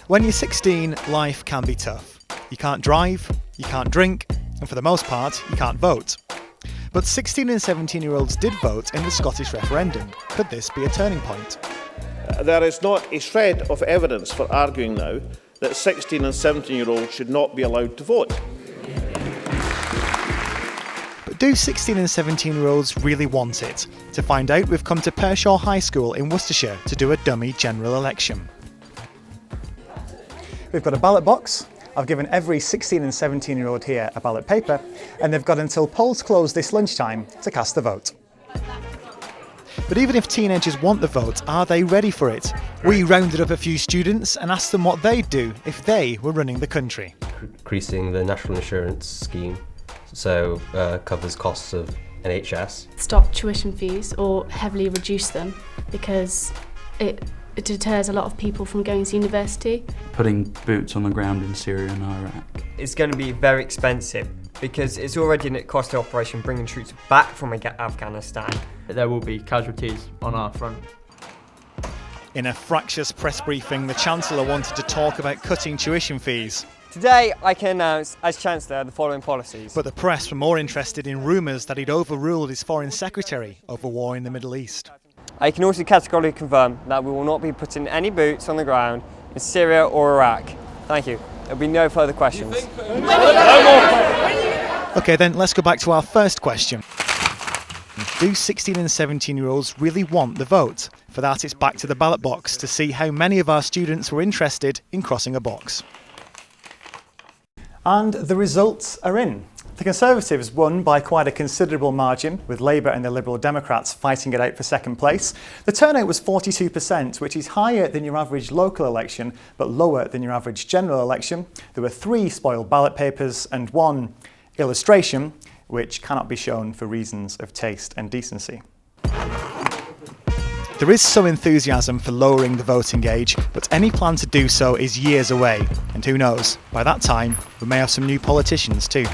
When you're 16, life can be tough. You can't drive, you can't drink, and for the most part, you can't vote. But 16 and 17-year-olds did vote in the Scottish referendum. Could this be a turning point? There is not a shred of evidence for arguing now that 16 and 17-year-olds should not be allowed to vote. But do 16 and 17-year-olds really want it? To find out, we've come to Pershaw High School in Worcestershire to do a dummy general election. We've got a ballot box. I've given every 16 and 17-year-old here a ballot paper, and they've got until polls close this lunchtime to cast the vote. But even if teenagers want the vote, are they ready for it? We rounded up a few students and asked them what they'd do if they were running the country. Increasing the national insurance scheme, so covers costs of NHS. Stop tuition fees or heavily reduce them because it deters a lot of people from going to university. Putting boots on the ground in Syria and Iraq. It's going to be very expensive because it's already a costly operation bringing troops back from Afghanistan. There will be casualties on our front. In a fractious press briefing, the Chancellor wanted to talk about cutting tuition fees. Today I can announce as Chancellor the following policies. But the press were more interested in rumours that he'd overruled his Foreign Secretary over war in the Middle East. I can also categorically confirm that we will not be putting any boots on the ground in Syria or Iraq. Thank you. There will be no further questions. OK then, let's go back to our first question. Do 16 and 17-year-olds really want the vote? For that, it's back to the ballot box to see how many of our students were interested in crossing a box. And the results are in. The Conservatives won by quite a considerable margin, with Labour and the Liberal Democrats fighting it out for second place. The turnout was 42%, which is higher than your average local election, but lower than your average general election. There were 3 spoiled ballot papers and 1 illustration, which cannot be shown for reasons of taste and decency. There is some enthusiasm for lowering the voting age, but any plan to do so is years away. And who knows, by that time, we may have some new politicians too.